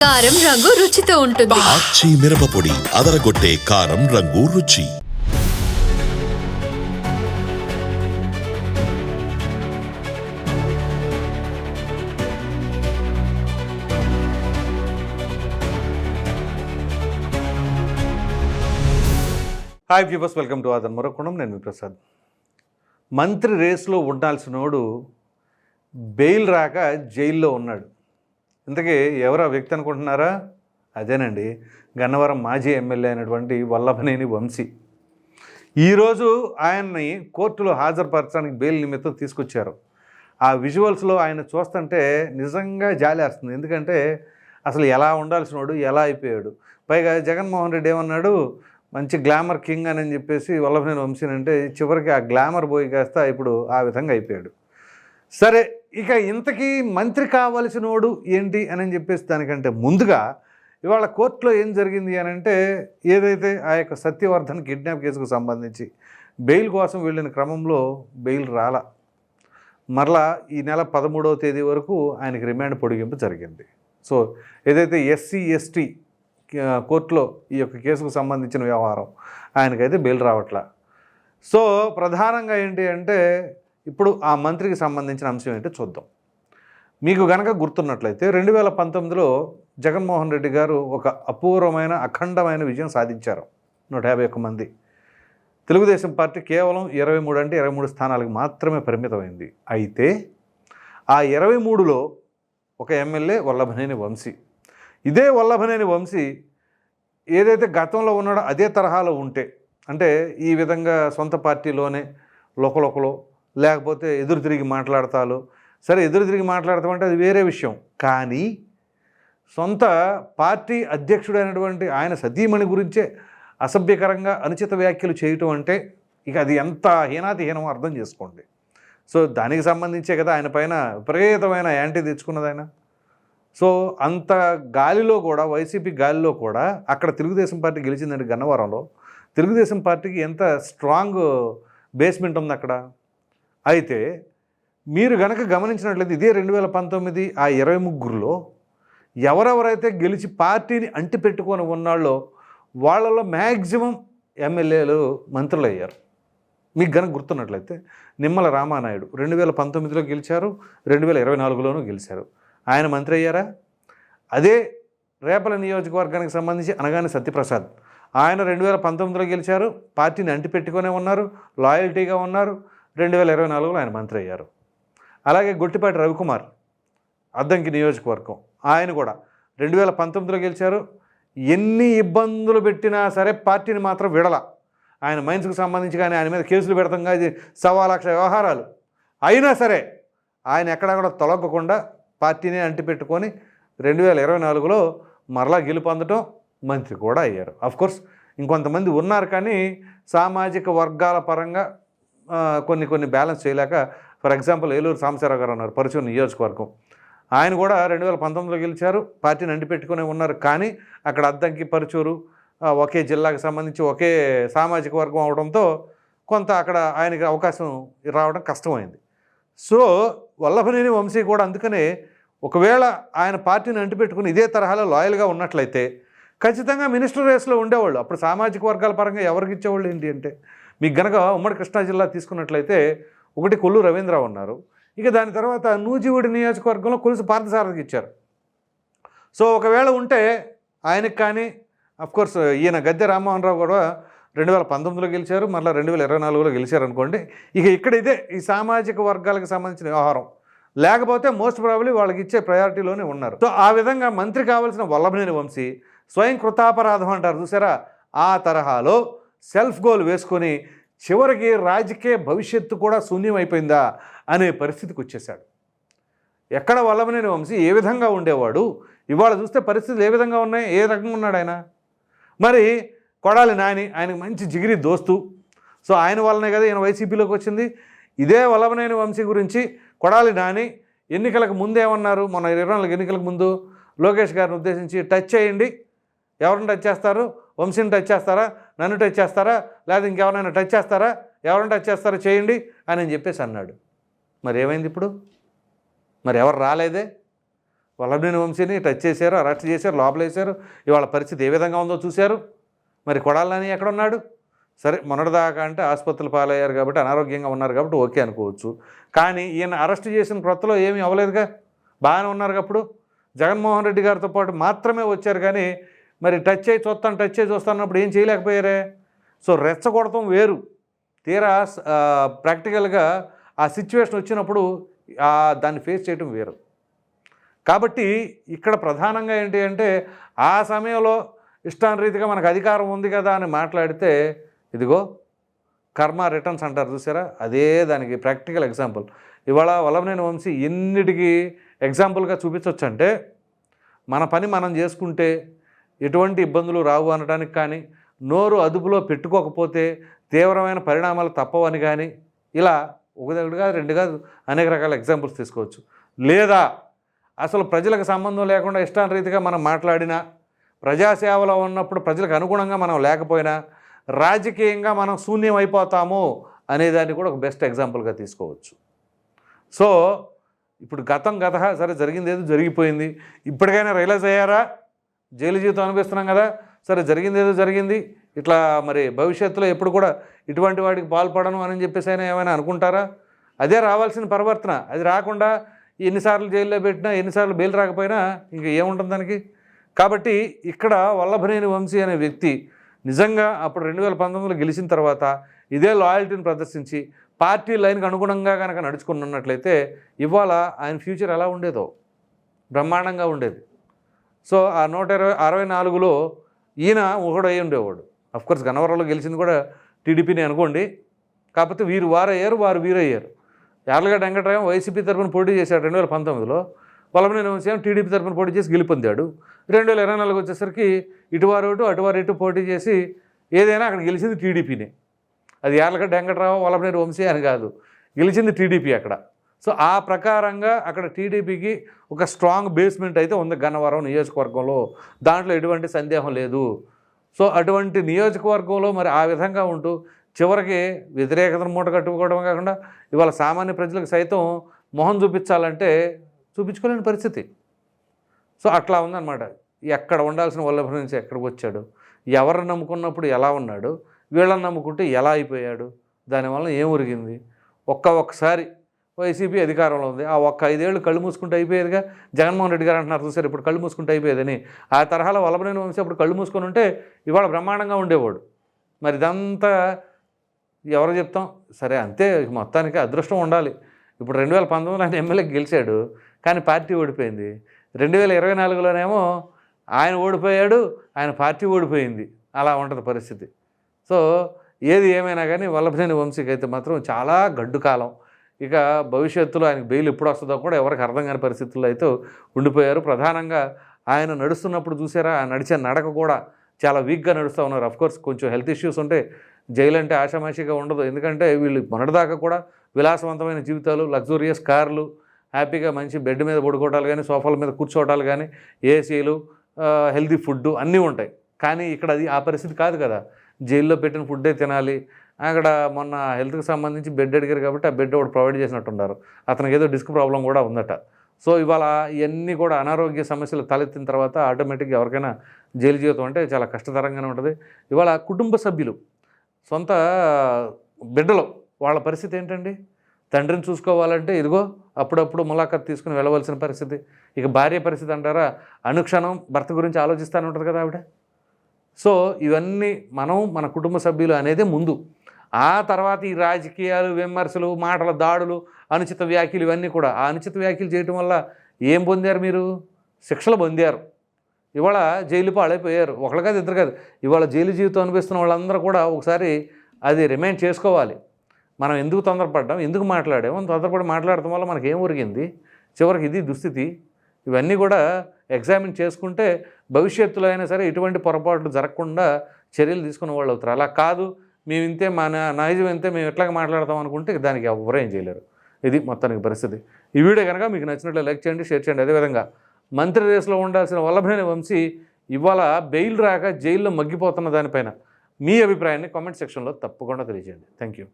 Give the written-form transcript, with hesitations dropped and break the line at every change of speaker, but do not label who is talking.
కారం రంగు రుచితో ఉంటుంది.
ఆచి మిరపపొడి అదరగొట్టే కారం రంగు రుచి.
హాయ్ వ్యూవర్స్, వెల్కమ్ టు ఆదన్ మరొకడం. నేను మీ ప్రసాద్. మంత్రి రేసులో ఉండాల్సినోడు బెయిల్ రాక జైల్లో ఉన్నాడు. ఇంతకీ ఎవరు ఆ వ్యక్తి అనుకుంటున్నారా? అదేనండి, గన్నవరం మాజీ ఎమ్మెల్యే అయినటువంటి వల్లభనేని వంశీ. ఈరోజు ఆయన్ని కోర్టులో హాజరుపరచడానికి బెయిల్ నిమిత్తం తీసుకొచ్చారు. ఆ విజువల్స్లో ఆయన చూస్తుంటే నిజంగా జాలేస్తుంది. ఎందుకంటే అసలు ఎలా ఉండాల్సినోడు ఎలా అయిపోయాడు. పైగా జగన్మోహన్ రెడ్డి ఏమన్నాడు, మంచి గ్లామర్ కింగ్ అని చెప్పేసి వల్లభనేని వంశీని అంటే చివరికి ఆ గ్లామర్ పోయి కాస్త ఇప్పుడు ఆ విధంగా అయిపోయాడు. సరే, ఇక ఇంతకీ మంత్రి కావలసినోడు ఏంటి అని చెప్పేసి దానికంటే ముందుగా ఇవాళ కోర్టులో ఏం జరిగింది అని అంటే, ఏదైతే ఆ యొక్క సత్యవర్ధన్ కిడ్నాప్ కేసుకు సంబంధించి బెయిల్ కోసం వెళ్ళిన క్రమంలో బెయిల్ రాలా. మరలా ఈ నెల 13వ తేదీ వరకు ఆయనకి రిమాండ్ పొడిగింపు జరిగింది. సో ఏదైతే ఎస్సీ ఎస్టీ కోర్టులో ఈ యొక్క కేసుకు సంబంధించిన వ్యవహారం, ఆయనకైతే బెయిల్ రావట్లా. సో ప్రధానంగా ఏంటి అంటే, ఇప్పుడు ఆ మంత్రికి సంబంధించిన అంశం ఏంటో చూద్దాం. మీకు గనక గుర్తున్నట్లయితే 2019లో జగన్మోహన్ రెడ్డి గారు ఒక అపూర్వమైన అఖండమైన విజయం సాధించారు. 151 మంది. తెలుగుదేశం పార్టీ కేవలం 23 స్థానాలకు మాత్రమే పరిమితమైంది. అయితే ఆ 23లో ఒక ఎమ్మెల్యే వల్లభనేని వంశీ. ఇదే వల్లభనేని వంశీ ఏదైతే గతంలో ఉన్నాడో అదే తరహాలో ఉంటే, అంటే ఈ విధంగా సొంత పార్టీలోనే లోకలో లేకపోతే ఎదురు తిరిగి మాట్లాడతాలు. సరే, ఎదురు తిరిగి మాట్లాడతామంటే అది వేరే విషయం. కానీ సొంత పార్టీ అధ్యక్షుడైనటువంటి ఆయన సతీమణి గురించే అసభ్యకరంగా అనుచిత వ్యాఖ్యలు చేయటం అంటే ఇక అది ఎంత హీనాతిహీనమో అర్థం చేసుకోండి. సో దానికి సంబంధించే కదా ఆయన పైన విపరీతమైన యాంటీ తెచ్చుకున్నది ఆయన. సో అంత గాలిలో కూడా, వైసీపీ గాలిలో కూడా అక్కడ తెలుగుదేశం పార్టీ గెలిచిందంటే గన్నవరంలో తెలుగుదేశం పార్టీకి ఎంత స్ట్రాంగ్ బేస్మెంట్ ఉంది అక్కడ. అయితే మీరు గనక గమనించినట్లయితే ఇదే 2019 ఆ 23లో ఎవరెవరైతే గెలిచి పార్టీని అంటిపెట్టుకొని ఉన్నాళ్ళో వాళ్ళలో మ్యాక్సిమం ఎమ్మెల్యేలు మంత్రులు అయ్యారు. మీకు గనక గుర్తున్నట్లయితే నిమ్మల రామానాయుడు 2019లో గెలిచారు, 2024లోనూ గెలిచారు. ఆయన మంత్రి అయ్యారా? అదే రేపల నియోజకవర్గానికి సంబంధించి అనగానే సత్యప్రసాద్, ఆయన 2019లో గెలిచారు, పార్టీని అంటిపెట్టుకునే ఉన్నారు, లాయల్టీగా ఉన్నారు. 2024లో ఆయన మంత్రి అయ్యారు. అలాగే గొట్టిపాటి రవికుమార్, అద్దంకి నియోజకవర్గం, ఆయన కూడా 2019లో గెలిచారు. ఎన్ని ఇబ్బందులు పెట్టినా సరే పార్టీని మాత్రం విడల. ఆయన మైన్స్కి సంబంధించి కానీ ఆయన మీద కేసులు పెడతాం కానీ 1,00,000 వ్యవహారాలు అయినా సరే ఆయన ఎక్కడా కూడా తొలగకుండా పార్టీని అంటిపెట్టుకొని 2024లో మరలా గెలుపొందటం, మంత్రి కూడా అయ్యారు. అఫ్కోర్స్ ఇంకొంతమంది ఉన్నారు కానీ సామాజిక వర్గాల పరంగా కొన్ని బ్యాలెన్స్ చేయలేక, ఫర్ ఎగ్జాంపుల్ ఏలూరు సాంబశివరావు గారు ఉన్నారు, పరుచూరు నియోజకవర్గం. ఆయన కూడా 2019లో గెలిచారు, పార్టీని అంటిపెట్టుకునే ఉన్నారు. కానీ అక్కడ అద్దంకి, పరుచూరు ఒకే జిల్లాకు సంబంధించి ఒకే సామాజిక వర్గం అవడంతో కొంత అక్కడ ఆయనకి అవకాశం రావడం కష్టమైంది. సో వల్లభనేని వంశీ కూడా అందుకనే ఒకవేళ ఆయన పార్టీని అంటిపెట్టుకుని ఇదే తరహాలో లాయల్గా ఉన్నట్లయితే ఖచ్చితంగా మినిస్టర్ రేస్లో ఉండేవాళ్ళు. అప్పుడు సామాజిక వర్గాల పరంగా ఎవరికి ఇచ్చేవాళ్ళు ఏంటి అంటే, మీకు గనక ఉమ్మడి కృష్ణా జిల్లా తీసుకున్నట్లయితే ఒకటి కొల్లు రవీంద్ర ఉన్నారు. ఇక దాని తర్వాత నూజివీడు నియోజకవర్గంలో కొలుసు పార్థసారథికి ఇచ్చారు. సో ఒకవేళ ఉంటే ఆయనకి కానీ, అఫ్కోర్స్ ఈయన గద్దె రామ్మోహన్ రావు కూడా 2019లో గెలిచారు, మళ్ళీ 2024లో గెలిచారు అనుకోండి. ఇక ఇక్కడైతే ఈ సామాజిక వర్గాలకు సంబంధించిన వ్యవహారం లేకపోతే మోస్ట్ ప్రాబబ్లీ వాళ్ళకి ఇచ్చే ప్రయారిటీలోనే ఉన్నారు. సో ఆ విధంగా మంత్రి కావాల్సిన వల్లభనేని వంశీ స్వయం కృతాపరాధం అంటారు చూసారా, ఆ తరహాలో సెల్ఫ్ గోల్ వేసుకొని చివరికి రాజకీయ భవిష్యత్తు కూడా శూన్యమైపోయిందా అనే పరిస్థితికి వచ్చేసాడు. ఎక్కడ వల్లభనేని వంశీ ఏ విధంగా ఉండేవాడు, ఇవాళ చూస్తే పరిస్థితులు ఏ విధంగా ఉన్నాయి, ఏ రకంగా ఉన్నాడు ఆయన. మరి కొడాలి నాని ఆయనకు మంచి జిగిరి దోస్తు. సో ఆయన వల్లనే కదా ఈయన వైసీపీలోకి వచ్చింది. ఇదే వల్లభనేని వంశీ గురించి కొడాలి నాని ఎన్నికలకు ముందేమన్నారు, మొన్న 24 ఎన్నికలకు ముందు లోకేష్ గారిని ఉద్దేశించి టచ్ చేయండి, ఎవరిని టచ్ చేస్తారు, వంశీని టచ్ చేస్తారా, నన్ను టచ్ చేస్తారా, లేదా ఇంకెవరైనా టచ్ చేస్తారా, ఎవరిని టచ్ చేస్తారో చేయండి అని చెప్పేసి అన్నాడు. మరి ఏమైంది ఇప్పుడు? మరి ఎవరు రాలేదే? వల్లభనేని వంశీని టచ్ చేశారు, అరెస్ట్ చేశారు, లోపలేశారు. ఇవాళ పరిస్థితి ఏ విధంగా ఉందో చూశారు. మరి కొడాలి నాని ఎక్కడ ఉన్నాడు? సరే మొన్నటిదాకా అంటే ఆసుపత్రులు పాలయ్యారు కాబట్టి అనారోగ్యంగా ఉన్నారు కాబట్టి ఓకే అనుకోవచ్చు. కానీ ఈయన అరెస్ట్ చేసిన క్రొత్తలో ఏమీ అవ్వలేదుగా, బాగానే ఉన్నారు. అప్పుడు జగన్మోహన్ రెడ్డి గారితో పాటు మాత్రమే వచ్చారు కానీ మరి టచ్ చేయి చూస్తాన్నప్పుడు ఏం చేయలేకపోయారే. సో రెచ్చగొడతాం వేరు, తీరా ప్రాక్టికల్గా ఆ సిచ్యువేషన్ వచ్చినప్పుడు దాన్ని ఫేస్ చేయడం వేరు. కాబట్టి ఇక్కడ ప్రధానంగా ఏంటి అంటే ఆ సమయంలో ఇష్టానురీతిగా మనకు అధికారం ఉంది కదా అని మాట్లాడితే ఇదిగో కర్మ రిటర్న్స్ అంటారు చూసారా, అదే దానికి ప్రాక్టికల్ ఎగ్జాంపుల్. ఇవాళ వల్లభనేని వంశీ ఎన్నిటికీ ఎగ్జాంపుల్గా చూపించవచ్చు అంటే మన పని మనం చేసుకుంటే ఎటువంటి ఇబ్బందులు రావు అనడానికి కానీ, నోరు అదుపులో పెట్టుకోకపోతే తీవ్రమైన పరిణామాలు తప్పవని కానీ, ఇలా ఒకటి కాదు రెండు కాదు అనేక రకాల ఎగ్జాంపుల్స్ తీసుకోవచ్చు. లేదా అసలు ప్రజలకు సంబంధం లేకుండా ఇష్టానురీతిగా మనం మాట్లాడినా, ప్రజాసేవలో ఉన్నప్పుడు ప్రజలకు అనుగుణంగా మనం లేకపోయినా రాజకీయంగా మనం శూన్యం అయిపోతాము అనేదాన్ని కూడా ఒక బెస్ట్ ఎగ్జాంపుల్గా తీసుకోవచ్చు. సో ఇప్పుడు గత సరే జరిగింది ఏదో జరిగిపోయింది. ఇప్పటికైనా రియలైజ్ అయ్యారా? జైలు జీవితం అనిపిస్తున్నాం కదా, సరే జరిగింది ఏదో జరిగింది, ఇట్లా మరి భవిష్యత్తులో ఎప్పుడు కూడా ఇటువంటి వాటికి పాల్పడను అని చెప్పేసి అయినా ఏమైనా అనుకుంటారా? అదే రావాల్సిన పరివర్తన. అది రాకుండా ఎన్నిసార్లు జైల్లో పెట్టినా, ఎన్నిసార్లు బెయిల్ రాకపోయినా ఇంక ఏముంటుంది దానికి. కాబట్టి ఇక్కడ వల్లభనేని వంశీ అనే వ్యక్తి నిజంగా అప్పుడు 2019లో గెలిచిన తర్వాత ఇదే లాయల్టీని ప్రదర్శించి పార్టీ లైన్కి అనుగుణంగా కనుక నడుచుకున్నట్లయితే ఇవాళ ఆయన ఫ్యూచర్ ఎలా ఉండేదో బ్రహ్మాండంగా ఉండేది. సో ఆ 164లో ఈయన ఒకడై ఉండేవాడు. అఫ్కోర్స్ గన్నవరంలో గెలిచింది కూడా టీడీపీని అనుకోండి, కాకపోతే వీరు వారయ్యారు, వారు వీరయ్యారు. యార్లగడ్డ వెంకటరామ వైసీపీ తరఫున పోటీ చేశాడు 2019లో, వల్లభనేని వంశీ టీడీపీ తరఫున పోటీ చేసి గెలుపొందాడు. 2024 వచ్చేసరికి ఇటువారు ఇటు పోటీ చేసి ఏదైనా అక్కడ గెలిచింది టీడీపీనే. అది యార్లగడ్డ వెంకటరావు వల్లభనేని వంశీ అని కాదు, గెలిచింది టీడీపీ అక్కడ. సో ఆ ప్రకారంగా అక్కడ టీడీపీకి ఒక స్ట్రాంగ్ బేస్మెంట్ అయితే ఉంది గన్నవరం నియోజకవర్గంలో, దాంట్లో ఎటువంటి సందేహం లేదు. సో అటువంటి నియోజకవర్గంలో మరి ఆ విధంగా ఉంటూ చివరికి వ్యతిరేకతను మూట కట్టుకోవడం కాకుండా ఇవాళ సామాన్య ప్రజలకు సైతం మొహం చూపించాలంటే చూపించుకోలేని పరిస్థితి. సో అట్లా ఉందన్నమాట. ఎక్కడ ఉండాల్సిన వల్లభనేని నుంచి ఎక్కడికి వచ్చాడు, ఎవరిని నమ్ముకున్నప్పుడు ఎలా ఉన్నాడు, వీళ్ళని నమ్ముకుంటే ఎలా అయిపోయాడు, దానివల్ల ఏం ఒరిగింది. ఒక్కసారి వైసీపీ అధికారంలో ఉంది, ఆ 5 ఏళ్ళు కళ్ళు మూసుకుంటే అయిపోయేదిగా. జగన్మోహన్ రెడ్డి గారు అంటున్నారు చూసారు ఇప్పుడు కళ్ళు మూసుకుంటే అయిపోయేదని. ఆ తరహాలో వల్లభనేని వంశీ అప్పుడు కళ్ళు మూసుకొని ఉంటే ఇవాళ బ్రహ్మాండంగా ఉండేవాడు. మరి ఇదంతా ఎవరు చెప్తాం, సరే అంతే మొత్తానికి అదృష్టం ఉండాలి. ఇప్పుడు 2019లో ఆయన ఎమ్మెల్యేకి గెలిచాడు కానీ పార్టీ ఓడిపోయింది. 2024లోనేమో ఆయన ఓడిపోయాడు, ఆయన పార్టీ ఓడిపోయింది. అలా ఉంటుంది పరిస్థితి. సో ఏది ఏమైనా కానీ వల్లభనేని వంశీకి అయితే మాత్రం చాలా గడ్డు కాలం. ఇక భవిష్యత్తులో ఆయనకు బెయిల్ ఎప్పుడు వస్తుందో కూడా ఎవరికి అర్థం కాని పరిస్థితుల్లో అయితే ఉండిపోయారు. ప్రధానంగా ఆయన నడుస్తున్నప్పుడు చూసారా, ఆయన నడిచే నడక కూడా చాలా వీక్గా నడుస్తూ ఉన్నారు. అఫ్కోర్స్ కొంచెం హెల్త్ ఇష్యూస్ ఉంటే జైలు అంటే ఆషామాషిగా ఉండదు. ఎందుకంటే వీళ్ళు మొన్నటిదాకా కూడా విలాసవంతమైన జీవితాలు, లగ్జూరియస్ కార్లు, హ్యాపీగా మంచి బెడ్ మీద పడుకోవటాలు కానీ, సోఫాల మీద కూర్చోవటాలు కానీ, ఏసీలు, హెల్తీ ఫుడ్ అన్నీ ఉంటాయి. కానీ ఇక్కడ అది ఆ పరిస్థితి కాదు కదా. జైల్లో పెట్టిన ఫుడ్డే తినాలి. అక్కడ మొన్న హెల్త్కి సంబంధించి బెడ్ అడిగారు కాబట్టి ఆ బెడ్ ఒకటి ప్రొవైడ్ చేసినట్టున్నారు. అతనికి ఏదో డిస్క్ ప్రాబ్లం కూడా ఉందట. సో ఇవాళ ఇవన్నీ కూడా అనారోగ్య సమస్యలు తలెత్తిన తర్వాత ఆటోమేటిక్గా ఎవరికైనా జైలు జీవితం అంటే చాలా కష్టతరంగానే ఉంటుంది. ఇవాళ కుటుంబ సభ్యులు, సొంత బిడ్డలు, వాళ్ళ పరిస్థితి ఏంటండి? తండ్రిని చూసుకోవాలంటే ఇదిగో అప్పుడప్పుడు ములాఖత్ తీసుకుని వెళ్ళవలసిన పరిస్థితి. ఇక భార్య పరిస్థితి అంటారా, అనుక్షణం భర్త గురించి ఆలోచిస్తూనే ఉంటుంది కదా ఆవిడ. సో ఇవన్నీ మన కుటుంబ సభ్యులు అనేదే ముందు. ఆ తర్వాత ఈ రాజకీయాలు, విమర్శలు, మాటల దాడులు, అనుచిత వ్యాఖ్యలు, ఇవన్నీ కూడా. ఆ అనుచిత వ్యాఖ్యలు చేయటం వల్ల ఏం పొందారు మీరు? శిక్షలు పొందారు. ఇవాళ జైలు పాలైపోయారు. ఒకళ్ళు కాదు, ఇద్దరు కాదు. ఇవాళ జైలు జీవితం అనిపిస్తున్న వాళ్ళందరూ కూడా ఒకసారి అది రిమైండ్ చేసుకోవాలి. మనం ఎందుకు తొందరపడ్డాం, ఎందుకు మాట్లాడాము, తొందరపడి మాట్లాడటం వల్ల మనకేం ఒరిగింది, చివరికి ఇది దుస్థితి. ఇవన్నీ కూడా ఎగ్జామిన్ చేసుకుంటే భవిష్యత్తులో అయినా సరే ఇటువంటి పొరపాట్లు జరగకుండా చర్యలు తీసుకునే వాళ్ళు అవుతారు. అలా కాదు మేము ఇంతే, మా నైజం ఇంతే, మేము ఎట్లాగా మాట్లాడతాం అనుకుంటే దానికి ఎవరూ ఏం చేయలేరు. ఇది మొత్తానికి పరిస్థితి. ఈ వీడియో కనుక మీకు నచ్చినట్లు లైక్ చేయండి, షేర్ చేయండి. అదేవిధంగా మంత్రి రేసులో ఉండాల్సిన వల్లభనేని వంశీ ఇవాళ బెయిల్ రాక జైల్లో మగ్గిపోతున్న దానిపైన మీ అభిప్రాయాన్ని కామెంట్ సెక్షన్లో తప్పకుండా తెలియజేయండి. Thank you.